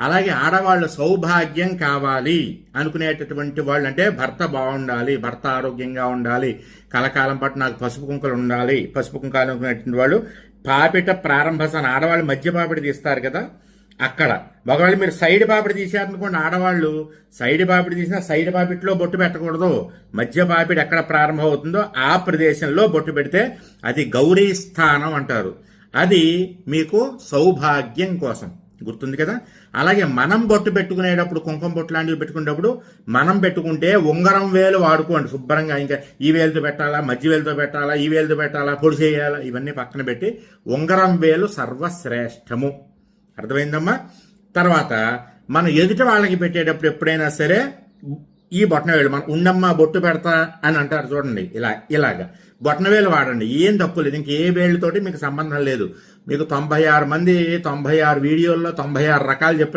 అలాగే ఆడవాళ్ళు సౌభాగ్యం కావాలి అనుకునేటటువంటి వాళ్ళు, అంటే భర్త బాగుండాలి, భర్త ఆరోగ్యంగా ఉండాలి, కలకాలం పాటు నాకు పసుపు కుంకలు ఉండాలి, పసుపు కుంకాలు అనుకునేటువంటి వాళ్ళు పాపిట ప్రారంభసాన్ని, ఆడవాళ్ళు మధ్య పాపిట తీస్తారు కదా అక్కడ. ఒకవేళ మీరు సైడ్ పాపిడి తీసారనుకోండి, ఆడవాళ్ళు సైడ్ పాపిడి తీసినా సైడ్ పాపిట్లో బొట్టు పెట్టకూడదు. మధ్య పాపిడి ఎక్కడ ప్రారంభం అవుతుందో ఆ ప్రదేశంలో బొట్టు పెడితే అది గౌరీ స్థానం అంటారు. అది మీకు సౌభాగ్యం కోసం, గుర్తుంది కదా. అలాగే మనం బొట్టు పెట్టుకునేటప్పుడు, కుంకుమ బొట్టు లాంటివి పెట్టుకునేటప్పుడు మనం పెట్టుకుంటే ఉంగరం వేలు వాడుకోండి శుభ్రంగా. ఇంకా ఈ వేలుతో పెట్టాలా, మధ్య వేలుతో పెట్టాలా, ఈ వేలుతో పెట్టాలా, పొడి చేయాలా, ఇవన్నీ పక్కన పెట్టి ఉంగరం వేలు సర్వశ్రేష్టము. అర్థమైందమ్మా. తర్వాత మనం ఎదుటి వాళ్ళకి పెట్టేటప్పుడు ఎప్పుడైనా సరే ఈ బొట్టనవేలు, మనం ఉండమ్మా బొట్టు పెడతా అని అంటారు చూడండి, ఇలాగా బొట్టనవేలు వాడండి, ఏం తప్పు లేదు. ఇంక ఏ వేళ్ళతోటి మీకు సంబంధం లేదు. మీకు 96 మంది 96 వీడియోల్లో 96 రకాలు చెప్పిన